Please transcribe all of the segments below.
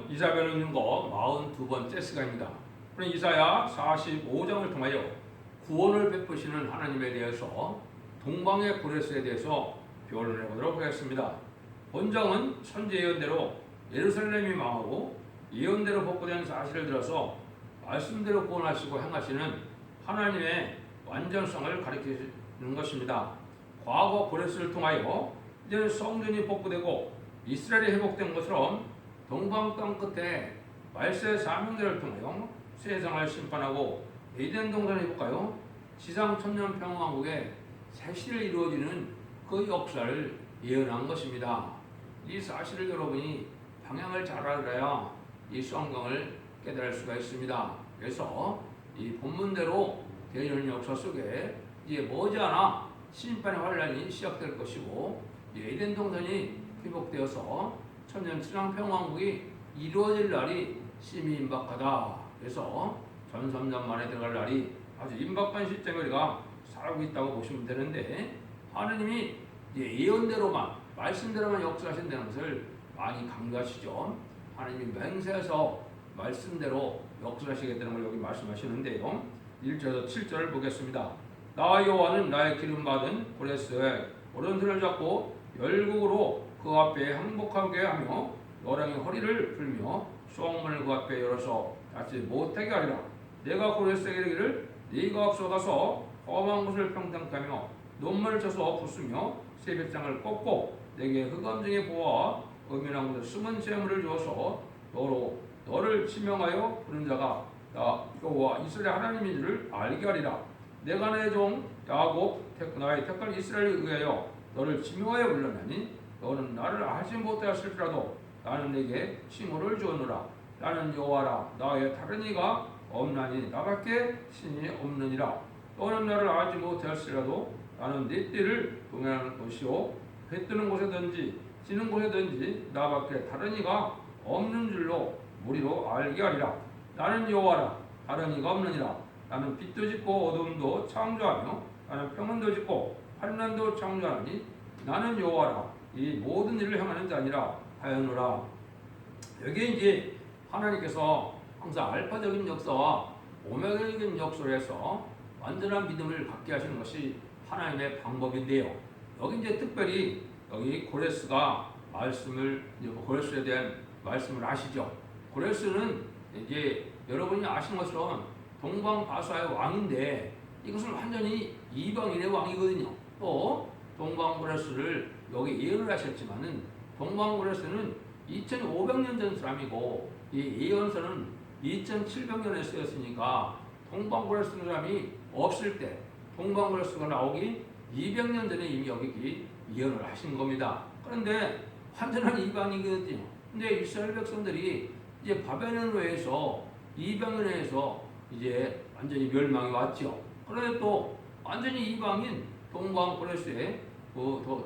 이사벨 읽는 거 42번째 시간입니다. 오늘 이사야 45장을 통하여 구원을 베푸시는 하나님에 대해서 동방의 고레스에 대해서 변론해 보도록 하겠습니다. 본장은 선지 예언대로 예루살렘이 망하고 예언대로 복구된 사실을 들어서 말씀대로 구원하시고 행하시는 하나님의 완전성을 가리키는 것입니다. 과거 고레스를 통하여 이제는 성전이 복구되고 이스라엘이 회복된 것처럼 동방 땅 끝에 말세 사명제를 통하여 세상을 심판하고 에덴 동산을 회복하여 지상 천년 평화왕국의 새시를 이루어지는 그 역사를 예언한 것입니다. 이 사실을 여러분이 방향을 잘 알아야 이 성경을 깨달을 수가 있습니다. 그래서 이 본문대로 되는 역사 속에 이제 머지않아 심판의 환란이 시작될 것이고 에덴 동산이 회복되어서 천년 지상 평화왕국이 이루어질 날이 심히 임박하다. 그래서 전선전 만에 들어갈 날이 아주 임박한 시점에 우리가 살고 있다고 보시면 되는데, 하느님이 예언대로만 말씀대로만 역사하신다는 것을 많이 강조하시죠. 하느님이 맹세해서 말씀대로 역사하시겠다는 걸 여기 말씀하시는데요. 1절에서 7절을 보겠습니다. 나 여호와는 나의 기름받은 고레스의 오른손을 잡고 열국으로 그 앞에 항복하게 하며 여랑이 허리를 풀며 수옥문을 그 앞에 열어서 닫지 못하게 하리라. 내가 고레스에게 이르기를 네가 앞서가서 험한 곳을 평탄케 하며 논문을 쳐서 부수며 새벽장을 꺾고 내게 흑암중에 보아 은밀한 곳에 숨은 재물을 주어서 너를 지명하여 부른 자가 나 여호와 이스라엘 하나님인 줄을 알게 하리라. 내가 내 종 야곱 나의 택한 이스라엘에 의하여 너를 지명하여 불렀나니 너는 나를 알지 못하였을지라도 나는 내게 칭호를 주었노라. 나는 여호와라. 나의 다른 이가 없나니 나밖에 신이 없느니라. 너는 나를 알지 못하였을지라도 나는 네 띠를 동행하는 것이요 해 뜨는 곳에든지 지는 곳에든지 나밖에 다른 이가 없는 줄로 무리로 알게 하리라. 나는 여호와라. 다른 이가 없느니라. 나는 빛도 짓고 어둠도 창조하며 나는 평온도 짓고 환난도 창조하니 나는 여호와라. 이 모든 일을 행하는 자니라 하였노라. 여기에 이제 하나님께서 항상 알파적인 역사와 오메가적인 역사를 해서 완전한 믿음을 갖게 하시는 것이 하나님의 방법인데요. 여기 이제 특별히 여기 고레스가 고레스에 대한 말씀을 아시죠? 고레스는 이제 여러분이 아시는 것처럼 동방바사의 왕인데 이것은 완전히 이방인의 왕이거든요. 또 동방고레스를 여기 예언을 하셨지만은 동방고레스는 2500년 전 사람이고 이 예언서는 2700년에 쓰였으니까 동방고레스 사람이 없을 때 동방고레스가 나오기 200년 전에 이미 여기 예언을 하신 겁니다. 그런데 완전한 이방인이거든요. 근데 이스라엘 백성들이 이제 바벨론에 의해서 200년에 의해서 이제 완전히 멸망이 왔죠. 그런데 또 완전히 이방인 동방 고레스의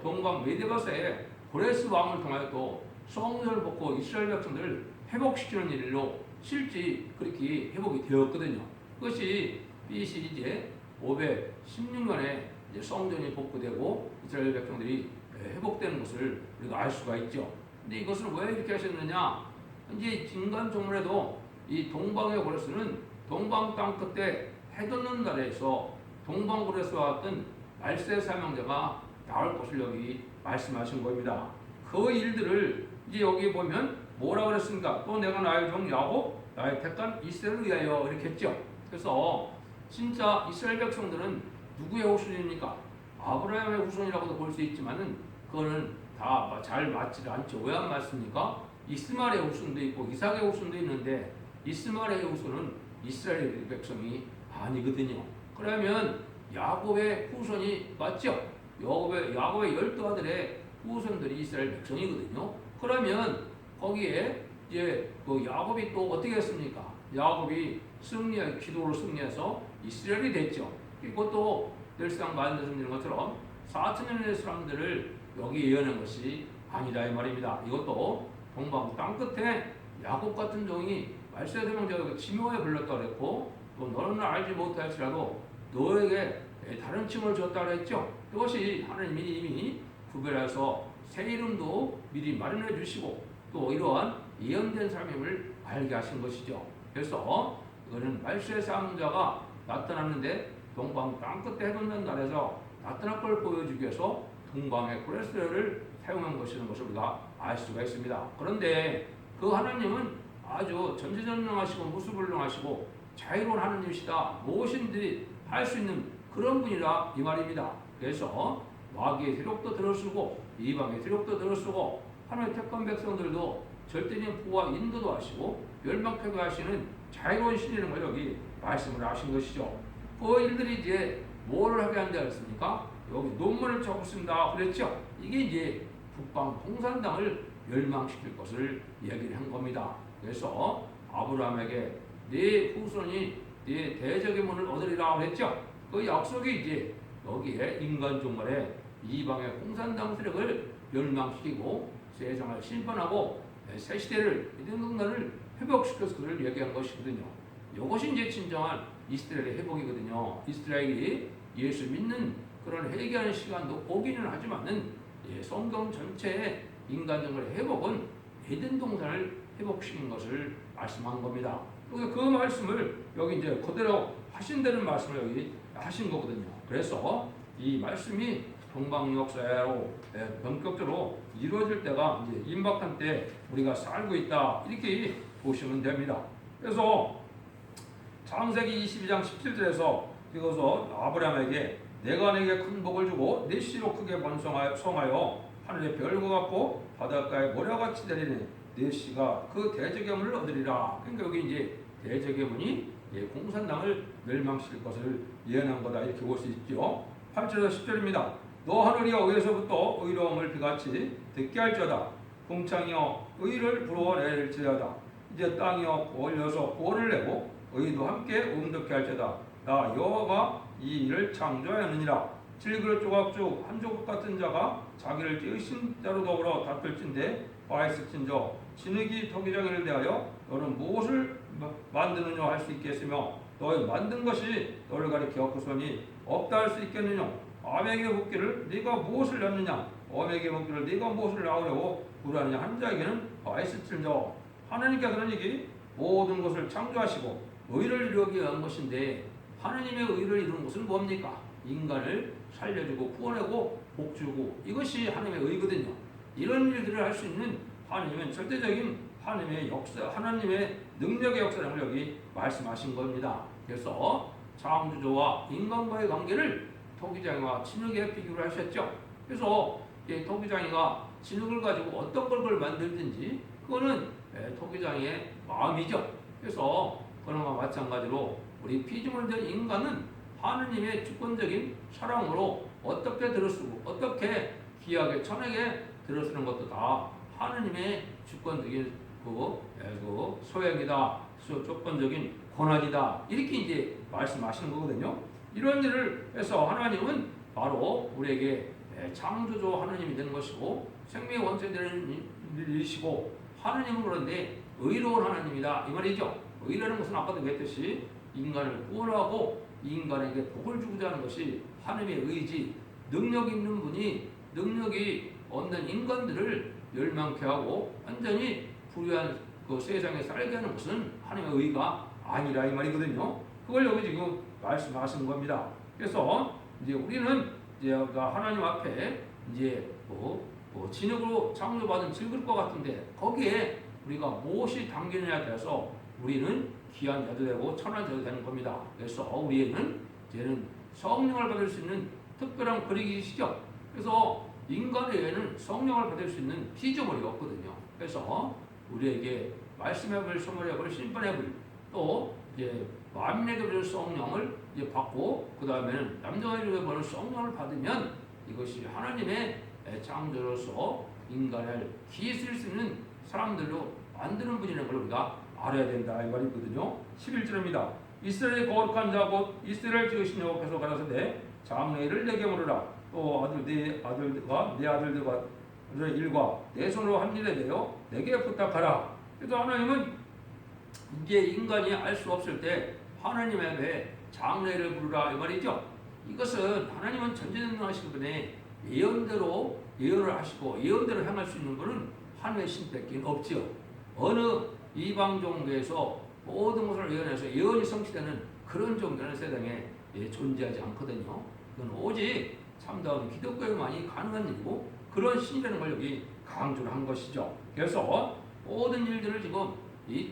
동방 메데바사의 고레스 왕을 통하여 또 성전을 복고 이스라엘 백성들을 회복시키는 일로 실제 그렇게 회복이 되었거든요. 그것이 BC 이제 516년에 이제 성전이 복구되고 이스라엘 백성들이 회복되는 것을 우리가 알 수가 있죠. 근데 이것을 왜 이렇게 하셨느냐? 이제 인간조물에도 이 동방의 고레스는 동방 땅 끝에 해돋는 날에서 동방 고레스와 같은 말세 사명자가 나올 것을 여기 말씀하신 겁니다. 그 일들을 이제 여기 보면 뭐라 그랬습니까? 또 내가 나의 종 야곱 나의 택한 이스라엘을 위하여 이렇게 했죠. 그래서 진짜 이스라엘 백성들은 누구의 후손입니까? 아브라함의 후손이라고도 볼 수 있지만은 그거는 다 잘 맞지 않죠. 왜 안 맞습니까? 이스마엘의 후손도 있고 이삭의 후손도 있는데 이스마엘의 후손은 이스라엘 백성이 아니거든요. 그러면 야곱의 후손이 맞죠? 야곱의 12아들의 후손들이 이스라엘 백성이거든요. 그러면 거기에 이제 그 야곱이 또 어떻게 했습니까? 야곱이 기도로 승리해서 이스라엘이 됐죠. 이것도 늘상 말씀드린 것처럼 4천년의 사람들을 여기 예언한 것이 아니라 이 말입니다. 이것도 동방 땅 끝에 야곱 같은 종이 말세 대명자가 지명에 불렀다고 그랬고 또 너는 알지 못할지라도 너에게 다른 칭을 줬다고 했죠. 그것이 하나님이 이미 구별해서 새 이름도 미리 마련해 주시고 또 이러한 예언된 사람임을 알게 하신 것이죠. 그래서 이거는 말세의 사명자가 나타났는데 동방 땅끝에 해돋는 날에서 나타날 걸 보여주기 위해서 동방의 코레스를 사용한 것이라는 것을 우리가 알 수가 있습니다. 그런데 그 하나님은 아주 전지전능하시고 무수불능하시고 자유로운 하나님이시다. 무엇인지 할 수 있는 그런 분이라 이 말입니다. 그래서 마귀의 세력도 들어쓰고 이방의 세력도 들어쓰고 하나님의 택한 백성들도 절대적인 보호와 인도도 하시고 멸망케 하시는 자유로운 신이라는 걸 여기 말씀을 하신 것이죠. 그 일들이 이제 뭐를 하게 한다 했습니까? 여기 논문을 적었습니다. 그랬죠. 이게 이제 북방 공산당을 멸망시킬 것을 얘기를 한 겁니다. 그래서 아브라함에게 네 후손이 네 대적의 문을 얻으리라 그랬죠. 그 약속이 이제 여기에 인간 종말에 이방의 공산당 세력을 멸망시키고 세상을 심판하고 새 시대를 이등등단을 회복시켜서 그를 얘기한 것이거든요. 이것이 이제 진정한 이스라엘의 회복이거든요. 이스라엘이 예수 믿는 그런 회개하는 시간도 오기는 하지만은 성경 전체의 인간 정글의 회복은 에덴 동산을 회복시킨 것을 말씀한 겁니다. 그 말씀을 여기 이제 그대로 하신다는 말씀을 여기 하신 거거든요. 그래서 이 말씀이 동방 역사로 본격적으로 이루어질 때가 이제 임박한 때 우리가 살고 있다 이렇게 보시면 됩니다. 그래서 창세기 22장 17절에서 이것을 아브라함에게 내가 내게 큰 복을 주고 내 씨로 크게 번성하여 하늘의 별과 같고 바닷가의 모래같이 되리니 내 씨가 그 대적의 문을 얻으리라. 그러니까 여기 이제 대적의 문이 공산당을 멸망시킬 것을 예언한 거다 이렇게 볼 수 있죠. 8절에서 10절입니다. 너 하늘이여 위에서부터 의로움을 비같이 듣게 할지어다. 궁창이여 의를 불어낼지어다. 이제 땅이여 올려서 구원을 내고 의도 함께 음득케 할지어다. 나 여호와가 이 일을 창조하였느니라. 질그릇 조각죽 한 조각 같은 자가 자기를 지으신 자로 더불어 다툴진대 바있을진저 진흙이 토기장이를 대하여 너는 무엇을 만드느냐 할 수 있겠으며 너의 만든 것이 너를 가리켜 그소니 없다 할 수 있겠느냐. 아메에게 묻기를 네가 무엇을 낳느냐 어메에게 묻기를 네가 무엇을 낳으려고 구하느냐. 한 자에게는 바있을진저. 하나님께서는 이게 모든 것을 창조하시고 의를 이루기 위한 것인데 하나님의 의를 이루는 것은 뭡니까? 인간을 살려주고 구원하고 복주고 이것이 하나님의 의거든요. 이런 일들을 할 수 있는 하나님은 절대적인 하나님의 역사, 하나님의 능력의 역사를 여기 말씀하신 겁니다. 그래서 창조주와 인간과의 관계를 토기장이와 진흙에 비교를 하셨죠. 그래서 토기장이가 진흙을 가지고 어떤 걸 만들든지 그거는 토기장이의 마음이죠. 그래서 그런과 마찬가지로 우리 피조물된 인간은 하느님의 주권적인 사랑으로 어떻게 들어쓰고 어떻게 귀하게 천하게 들어쓰는 것도 다 하느님의 주권적인 그 소행이다, 조건적인 권한이다 이렇게 이제 말씀하시는 거거든요. 이런 일을 해서 하나님은 바로 우리에게 창조주 하나님이 되는 것이고 생명의 원천이 되는 일이시고 하나님은 그런데 의로운 하나님이다 이 말이죠. 의라는 것은 아까도 얘기했듯이 인간을 구원하고 인간에게 복을 주고자 하는 것이 하나님의 의지, 능력 있는 분이 능력이 없는 인간들을 멸망케 하고 완전히 불의한 그 세상에 살게 하는 것은 하나님의 의가 아니라 이 말이거든요. 그걸 여기 지금 말씀하시는 겁니다. 그래서 이제 우리는 이제 하나님 앞에 이제 진흙으로 창조받은 질그릇과 같은데 거기에 우리가 무엇이 담기느냐에 따라서 우리는 귀한 자도 되고 천한 자도 되는 겁니다. 그래서 우리에는 이제는 성령을 받을 수 있는 특별한 그릇이시죠. 그래서 인간 외에는 성령을 받을 수 있는 피조물이 없거든요. 그래서 우리에게 말씀해볼, 선물해볼, 심판해볼 또 이제 만민에게 받을 성령을 이제 받고 그 다음에는 남자에게 받을 성령을 받으면 이것이 하나님의 창조로서 인간을 귀히 쓸 수 있는 사람들로 만드는 분이라는 걸 우리가 알아야 된다 이 말이거든요. 11절입니다. 이스라엘의 거룩한 자 곧 이스라엘 지으신 여호와께서 가라사대 장래일을 내게 물으라. 또 내 아들들과 일과 내 손으로 한 일에 대하여 내게 부탁하라. 그래서 하나님은 이제 인간이 알 수 없을 때 하나님에게 장래일을 부르라 이 말이죠. 이것은 하나님은 전지전능하신 분의 예언대로 예언을 하시고 예언대로 행할 수 있는 분은 하나님의 신밖에 없지요. 어느 이방 종교에서 모든 것을 예언해서 예언이 성취되는 그런 종교는 세상에 존재하지 않거든요. 그건 오직 참다운 기독교에만이 가능한 일이고 그런 신이라는 걸 여기 강조를 한 것이죠. 그래서 모든 일들을 지금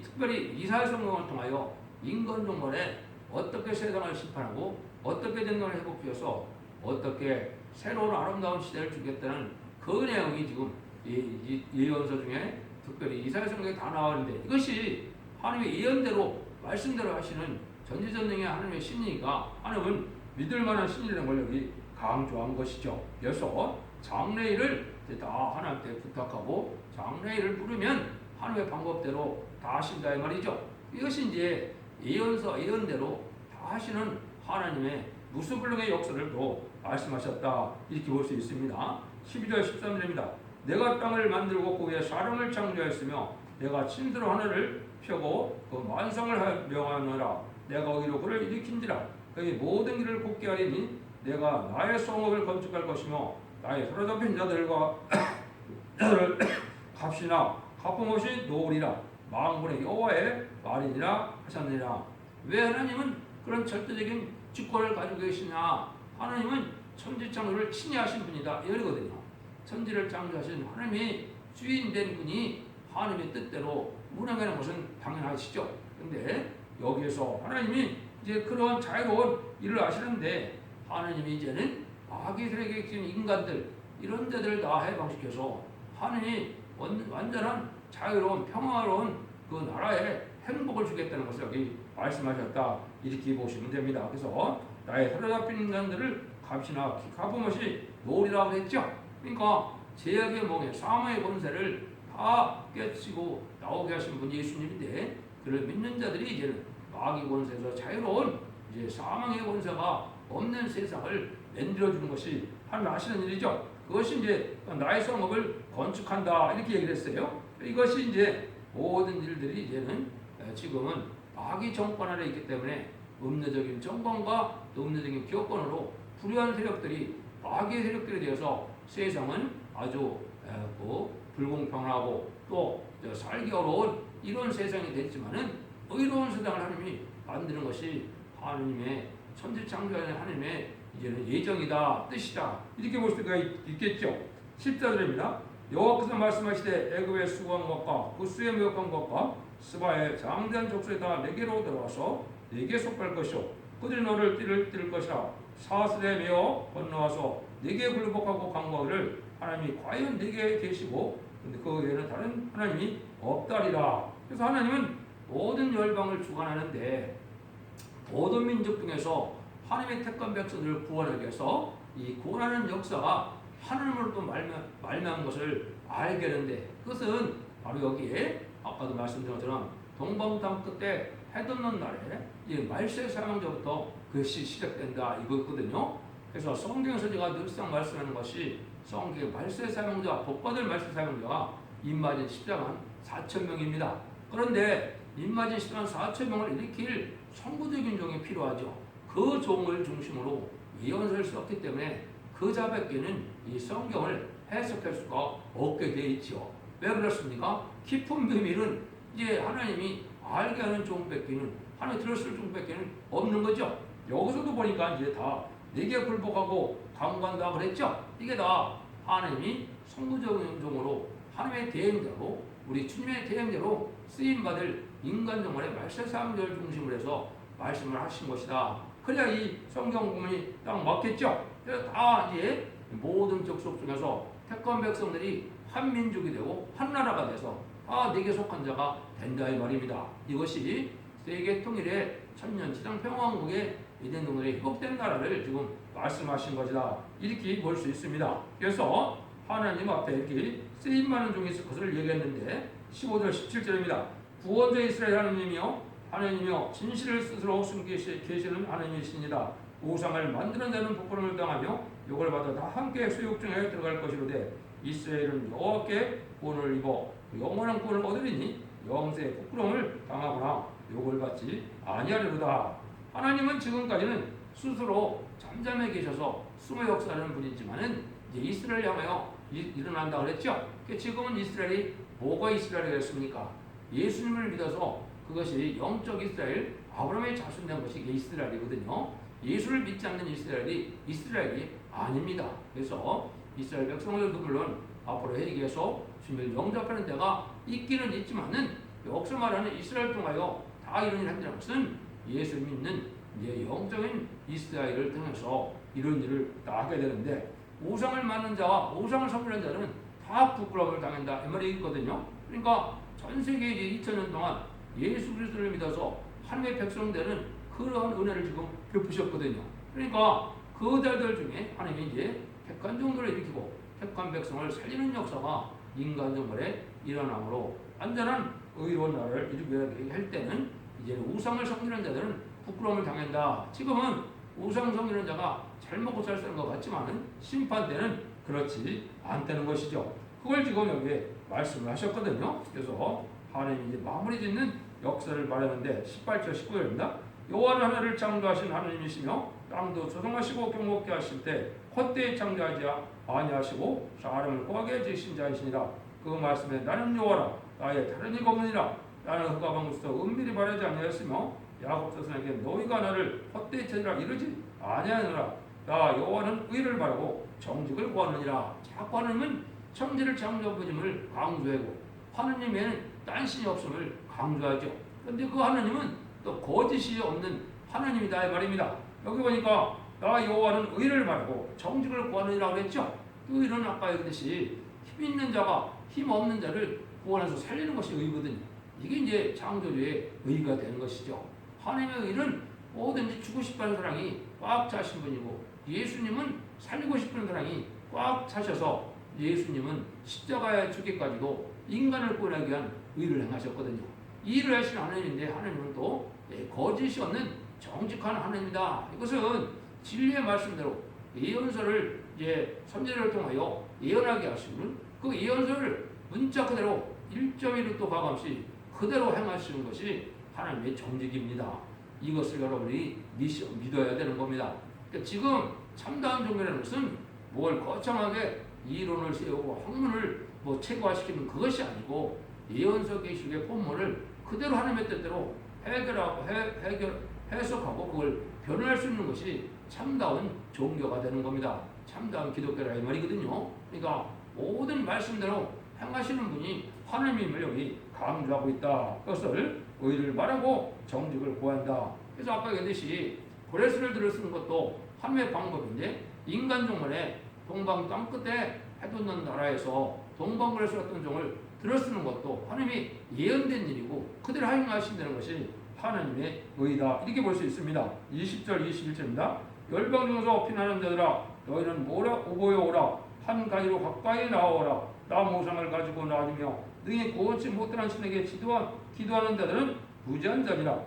특별히 이사야 성경을 통하여 인간 종말에 어떻게 세상을 심판하고 어떻게 된론을 회복시켜서 어떻게 새로운 아름다운 시대를 주겠다는 그 내용이 지금 이 예언서 중에 특별히 이사야 성경에 다 나왔는데 이것이 하나님의 예언대로 말씀대로 하시는 전지전능의 하나님의 신이니까 하나님은 믿을 만한 신이라는 걸 여기 강조한 것이죠. 그래서 장래일을 다 하나님께 부탁하고 장래일을 물으면 하나님의 방법대로 다 하신다 이 말이죠. 이것이 이제 예언서 예언대로 다 하시는 하나님의 무수불능의 역사를 또 말씀하셨다 이렇게 볼 수 있습니다. 12절 13절입니다. 내가 땅을 만들고 그 위에 사람을 창조하였으며 내가 친수로 하늘을 펴고 그 만성을 명하노라. 내가 거기로 그를 일으킨지라. 그의 모든 길을 곱게 하리니 내가 나의 성읍을 건축할 것이며 나의 사로잡힌 자들과 자들을 값이나 갚음 없이 놓으리라. 만군의 여호와의 말이니라 하셨느니라. 왜 하나님은 그런 절대적인 주권을 가지고 계시냐? 하나님은 천지 창조를 친히 하신 분이다 이거거든요. 천지를 창조하신 하나님이 주인 된 분이 하나님의 뜻대로 운행하는 것은 당연하시죠. 그런데 여기에서 하나님이 이제 그런 자유로운 일을 하시는데 하나님이 이제는 마귀들에게 계신 인간들 이런 데들 다 해방시켜서 하나님이 완전한 자유로운 평화로운 그 나라에 행복을 주겠다는 것을 여기 말씀하셨다 이렇게 보시면 됩니다. 그래서 나의 사로잡힌 인간들을 값이나 값음 없이 놓으리라고 했죠. 그러니까 죄악의 몽에 사망의 권세를 다 깨치고 나오게 하신 분이 예수님인데 그를 믿는 자들이 이제는 마귀 권세에서 자유로운 이제 사망의 권세가 없는 세상을 만들어주는 것이 하나님 하시는 일이죠. 그것이 이제 나의 성읍을 건축한다 이렇게 얘기를 했어요. 이것이 이제 모든 일들이 이제는 지금은 마귀 정권 아래 있기 때문에 음료적인 정권과 또 음료적인 기업권으로 불의한 세력들이 마귀의 세력들에 대해서 세상은 아주 불공평하고 또 살기 어려운 이런 세상이 됐지만은 의로운 세상을 하나님이 만드는 것이 하나님의 천지창조하는 하나님의 이제는 예정이다 뜻이다 이렇게 볼 수가 있겠죠. 14절입니다. 여호와께서 말씀하시되 애굽의 수고한 것과 부스의 모욕한 것과 스바의 장대한 족속이 다 내게로 들어와서 내게 속할 것이요 그들이 너를 뛸 것이라. 사슬에 매어 건너와서 내게 굴복하고 간구하기를 하나님이 과연 내게 계시고 근데 그 외에는 다른 하나님이 없다리라. 그래서 하나님은 모든 열방을 주관하는데 모든 민족 중에서 하나님의 택한 백성들을 구원하기 위해서 이 구원하는 역사가 하나님으로부터 말미암은 것을 알게 되는데 그것은 바로 여기에 아까도 말씀드린 것처럼 동방탕 끝에 해 돋는 날에 이 말세 사망자부터 그것이 시작된다 이거거든요. 그래서 성경에서 제가 늘상 말씀하는 것이 성경의 말세 사망자 복받을 말세 사망자가 입맞은 십자만 4,000명입니다. 그런데 입맞은 십자만 4,000명을 일으킬 선구적인 종이 필요하죠. 그 종을 중심으로 예언서를 썼기 때문에 그 자밖에는 이 성경을 해석할 수가 없게 되어 있죠. 왜 그렇습니까? 깊은 비밀은 이제 하나님이 알게 하는 종밖에는 하나님 들었을 종밖에는 없는 거죠. 여기서도 보니까 이제 다 내게 굴복하고 강구한다 그랬죠. 이게 다 하나님이 선구적인 종으로 하나님의 대행자로 우리 주님의 대행자로 쓰임받을 인간 종말의 말세 사람들을 중심으로 해서 말씀을 하신 것이다. 그래야 이 성경 부분이 딱 맞겠죠. 그래서 다 이제 모든 족속 중에서 택한 백성들이 한 민족이 되고 한 나라가 돼서 다 내게 속한 자가 된다 이 말입니다. 이것이 세계 통일의 천년지상 평화왕국의 이된 동물의 회복된 나라를 지금 말씀하신 것이다. 이렇게 볼 수 있습니다. 그래서 하나님 앞에 이렇게 쓰임많은 종이 있을 것을 얘기했는데 15절 17절입니다. 구원자 이스라엘 하나님이여 진실을 스스로 숨기시 계시는 하나님이시니라. 우상을 만드는 자는 부끄러움을 당하며 욕을 받아 다 함께 수욕 중에 들어갈 것이로되 이스라엘은 여호와께 구원을 입어 영원한 구원을 얻으리니 영세의 부끄러움을 당하거나 욕을 받지 아니하리로다. 하나님은 지금까지는 스스로 잠잠해 계셔서 숨어 역사하는 분이지만은 이제 이스라엘 향하여 일어난다 그랬죠. 지금은 이스라엘이 뭐가 이스라엘이었습니까? 예수님을 믿어서 그것이 영적 이스라엘, 아브라함의 자손된 것이 이스라엘이거든요. 예수를 믿지 않는 이스라엘이 아닙니다. 그래서 이스라엘 백성들도 물론 앞으로 회개해서 주님을 영접하는 데가 있기는 있지만은 여기서 말하는 이스라엘 통하여 다 이런 일을 한다는 것은 예수를 믿는 이제 영적인 이스라엘을 통해서 이런 일을 다 하게 되는데, 우상을 만든 자와 우상을 섬기는 자는 다 부끄러움을 당한다 이 말이 있거든요. 그러니까 전 세계 이제 2000년 동안 예수 그리스도를 믿어서 하나님의 백성 되는 그러한 은혜를 지금 베푸셨거든요. 그러니까 그들들 중에 하나님이 이제 택한 종들을 일으키고 택한 백성을 살리는 역사가 인간 정말에 일어남으로 완전한 의로운 나라를 이루게 할 때는 이제 우상을 섬기는 자들은 부끄러움을 당한다. 지금은 우상 섬기는 자가 잘 먹고 잘 사는 것 같지만은 심판 때는 그렇지 않다는 것이죠. 그걸 지금 여기에 말씀을 하셨거든요. 그래서 하나님이 이제 마무리 짓는 역사를 말하는데 18절 19절입니다. 여호와는 하늘을 창조하신 하나님이시며 땅도 조성하시고 경복케 하실 때 헛되이 창조하지 아니하시고 사람을 거하게 지으신 자이시니라. 그 말씀에 나는 여호와라 나의 다른 이가 없느니라. 나는 흑암 방구에서 은밀히 바라지 아니하였으며 야곱 자손에게 너희가 나를 헛되이 찾으라 이르지 아니하느라. 나 여호와는 의를 바라고 정직을 구하느니라. 자꾸 하나님은 천지를 창조하심을 강조하고 하나님에는 딴 신이 없음을 강조하죠. 그런데 그 하나님은 또 거짓이 없는 하나님이다 이 말입니다. 여기 보니까 나 여호와는 의를 바라고 정직을 구하느니라 그랬죠. 그 의는 아까 얘기했듯이 힘 있는 자가 힘 없는 자를 구원해서 살리는 것이 의거든요. 이게 이제 창조주의 의가 되는 것이죠. 하나님의 의는 뭐든지 주고 싶어하는 사랑이 꽉 차신 분이고, 예수님은 살리고 싶은 사랑이 꽉 차셔서 예수님은 십자가에 죽기까지도 인간을 구원하기 위한 의를 행하셨거든요. 이 일을 하신 하나님인데 하나님은 또 거짓이 없는 정직한 하나님이다. 이것은 진리의 말씀대로 예언서를 선지자를 통하여 예언하게 하시는 그 예언서를 문자 그대로 1.1도 가감없이 그대로 행하시는 것이 하나님의 정직입니다. 이것을 여러분이 믿어야 되는 겁니다. 그러니까 지금 참다운 종교라는 것은 뭘 거창하게 이론을 세우고 학문을 체계화시키는 그것이 아니고 예언서 계시의 본문을 그대로 하나님의 뜻대로 해석하고 그걸 변화할 수 있는 것이 참다운 종교가 되는 겁니다. 참다운 기독교라 이 말이거든요. 그러니까 모든 말씀대로 행하시는 분이 하나님임을 여기 강조하고 있다. 그것을 의를 말하고 정직을 구한다. 그래서 아까 얘기했듯이 고레스를 들어 쓰는 것도 하나님의 방법인데, 인간 종말에 동방 땅끝에 해돋는 나라에서 동방고레스 같은 종을 들어 쓰는 것도 하나님이 예언된 일이고 그대로 행하신다는 것이 하나님의 의다. 이렇게 볼 수 있습니다. 20절 21절입니다. 열방 중에서 피난하는 자들아 너희는 오보여 오라. 한 가지로 가까이 나와오라. 나 모상을 가지고 나뉘며 능히 구원치 못한 신에게 기도하는 자들은 부지한 자니라.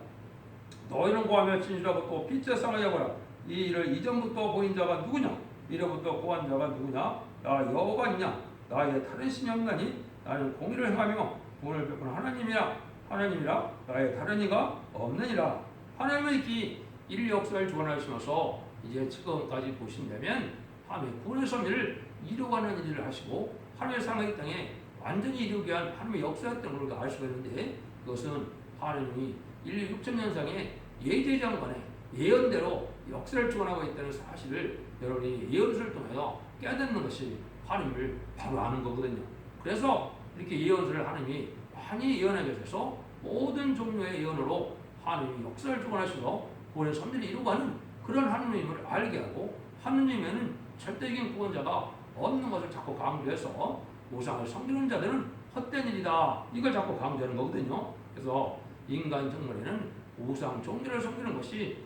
너희는 구하며 진실하고 또 빛에 상하여보라. 이 일을 이전부터 보인 자가 누구냐? 이로부터 구한 자가 누구냐? 나 여호와가 있냐? 나의 다른 신이 없나니? 나는 공의를 행하며 구원을 베푸는 하나님이라. 나의 다른 이가 없느니라. 하나님의 이 일 역사를 주관하시면서 이제 지금까지 보신다면 하나님의 구원의 섭리를 이루어가는 일을 하시고 하나님의 상하의 땅에 완전히 이루기 위한 하나님의 역사였던 걸 알 수가 있는데, 그것은 하나님이 인류 6천년상의 예제장관의 예언대로 역사를 주관하고 있다는 사실을 여러분이 예언서를 통해서 깨닫는 것이 하나님을 바로 아는 거거든요. 그래서 이렇게 예언서를 하나님이 많이 예언하게 되셔서 모든 종류의 예언으로 하나님이 역사를 주관하시고 구원의 섭리를 이루어가는 그런 하나님을 알게 하고, 하나님에는 절대적인 구원자가 없는 것을 자꾸 강조해서 우상을 섬기는 자들은 헛된 일이다. 이걸 자꾸 강조하는 거거든요. 그래서 인간 정말에는 우상 종교를 섬기는 것이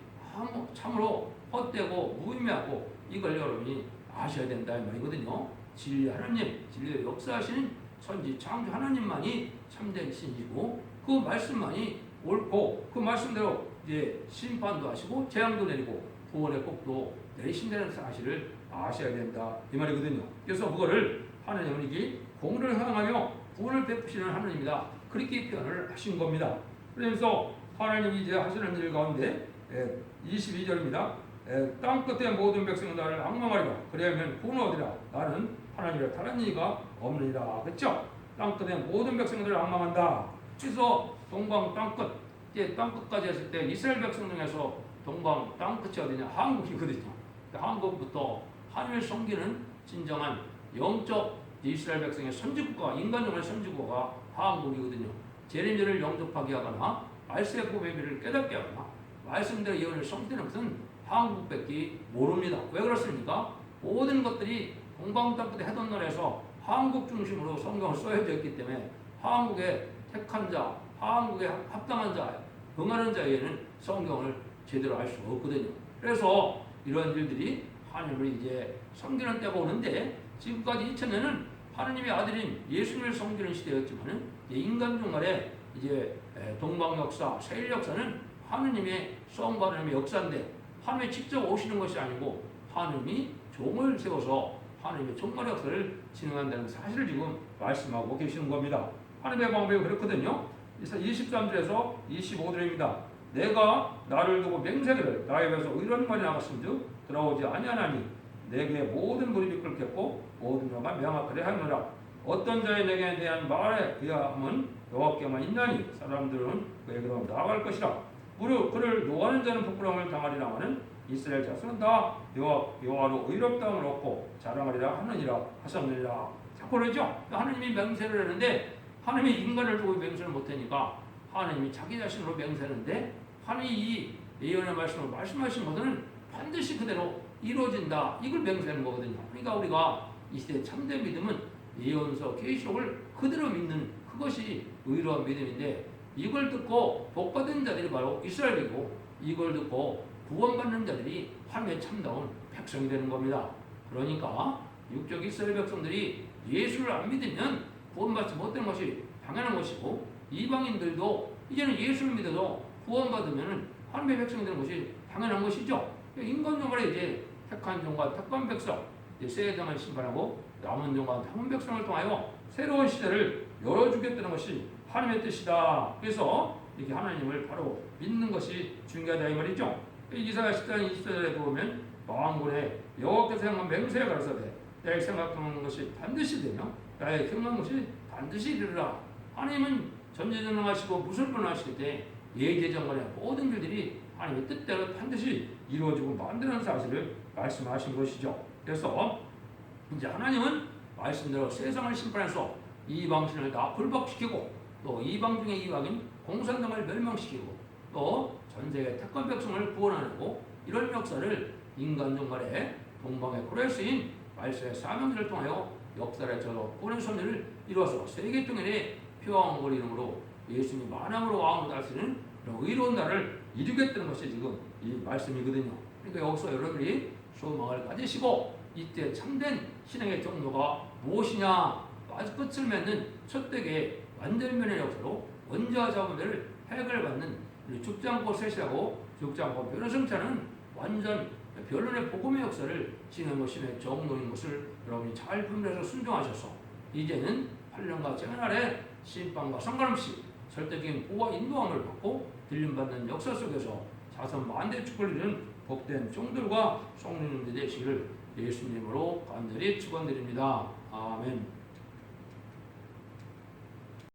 참으로 헛되고 무의미하고 이걸 여러분이 아셔야 된다 이 말이거든요. 진리 하나님, 진리의 역사하시는 천지 창조 하나님만이 참된 신이고 그 말씀만이 옳고 그 말씀대로 이제 심판도 하시고 재앙도 내리고 구원의 복도 내리신다는 사실을 아셔야 된다 이 말이거든요. 그래서 그거를 하나님은 이게 공의를 행하며 구원을 베푸시는 하나님이다. 그렇게 표현을 하신 겁니다. 그래서 하나님이 이제 하시는 일 가운데 22절입니다. 땅 끝에 모든 백성은 나를 앙망하리라. 그리하면 구원 얻으리라. 나는 하나님이라 다른 이가 없느니라. 그렇죠? 땅 끝에 모든 백성들을 앙망한다. 그래서 동방 땅끝, 이제 땅끝까지 했을 때 이스라엘 백성 중에서 동방 땅끝이 어디냐? 한국이거든요. 한국부터 하늘을 섬기는 진정한 영적 이스라엘 백성의 선지국가, 인간용의 선지국가가 한국이거든요. 재림절을 영접하게 하거나 말세의 보배비를 깨닫게 하거나 말씀대로 예언을 성취하는 것은 한국밖에 모릅니다. 왜 그렇습니까? 모든 것들이 동방 땅끝에 해동론에서 한국 중심으로 성경을 써여져 있기 때문에 한국의 택한 자, 한국에 합당한 자, 응하는 자에게는 성경을 제대로 알 수가 없거든요. 그래서 이런 일들이 하나님을 이제 섬기는 때가 오는데, 지금까지 2000년은 하나님의 아들인 예수님을 섬기는 시대였지만은 인간 종말에 이제 동방 역사, 세일 역사는 하나님의 썸과 하나님의 역사인데, 하나님이 직접 오시는 것이 아니고 하나님이 종을 세워서 하나님의 종말 역사를 진행한다는 사실을 지금 말씀하고 계시는 겁니다. 하나님의 방법이 그렇거든요. 23절에서 25절입니다. 내가 나를 두고 맹세하기를 나의 입에서 의로운 말이 나갔음즉 돌아오지 아니하나니 내게 모든 무릎이 꿇겠고 모든 자가 명확하게 하느라. 어떤 자의 내게 대한 말에 의함은 여호와께만 있나니 사람들은 그에게로 나아갈 것이라. 무릇 그를 노하는 자는 부끄러움을 당하리라 하는 이스라엘 자손은 다 여호와로 의롭다함을 얻고 자랑하리라 하느니라 하셨느니라. 자꾸 그러죠. 하나님이 맹세를 하는데 하나님이 인간을 두고 맹세를 못하니까 하나님이 자기 자신으로 맹세하는데, 하나님이 이 예언의 말씀을 말씀하신 것은 반드시 그대로 이루어진다, 이걸 맹세하는 거거든요. 그러니까 우리가 이 시대의 참된 믿음은 예언서 계시록을 그대로 믿는 그것이 의로운 믿음인데, 이걸 듣고 복받은 자들이 바로 이스라엘이고 이걸 듣고 구원받는 자들이 하나님의 참다운 백성이 되는 겁니다. 그러니까 육적 이스라엘 백성들이 예수를 안 믿으면 구원받지 못하는 것이 당연한 것이고, 이방인들도 이제는 예수를 믿어서 구원받으면 하나님의 백성이 되는 것이 당연한 것이죠. 인간 종말에 이제 택한 종과 택한 백성, 새 장을 심판하고 남은 종과 남은 백성을 통하여 새로운 시대를 열어주겠다는 것이 하나님의 뜻이다. 그래서 이렇게 하나님을 바로 믿는 것이 중요하다 이 말이죠. 이사야 10장 20절에 보면 망군의 여호와께서 행한 맹세에 가라사대 내가 생각하는 것이 반드시 되며 나의 경험한 것이 반드시 이르리라. 하나님은 전지전능하시고 무술분하시기 때문에 예제정간의 모든 일들이 하나님의 뜻대로 반드시 이루어지고 만드는 사실을 말씀하신 것이죠. 그래서 이제 하나님은 말씀대로 세상을 심판해서 이방신을 다 불복시키고 또 이방 중의 이방인 공산당을 멸망시키고 또 전세계 택한 백성을 구원하고, 이런 역사를 인간 종말에 동방의 코레스인 말세의 사명들을 통하여 역사를 저로 구원의 섭리를 이루어서 세계 통일의 표왕을 이름으로 예수님이 만왕으로 왕으로 다스리는 의로운 나라를 이루겠다는 것이 지금 이 말씀이거든요. 그러니까 여기서 여러분이 소망을 가지시고 이때 참된 신앙의 경로가 무엇이냐, 아주 끝을 맺는 첫 대계 완전면의 역사로 원자와 자본들을 핵을 받는 죽지 않고 셋이라고 죽지 않고 변호성차는 완전 변론의 복음의 역사를 진행한 것임의 정론인 것을 여러분이 잘 분별해서 순종하셔서 이제는 8년과 재난 아래 심판과 상관없이 절대적인 보호와 인도함을 받고 들림받는 역사 속에서 자선 만대 축복을 이루는 복된 종들과 성령님들 되시기를 예수님으로 간절히 축원드립니다. 아멘.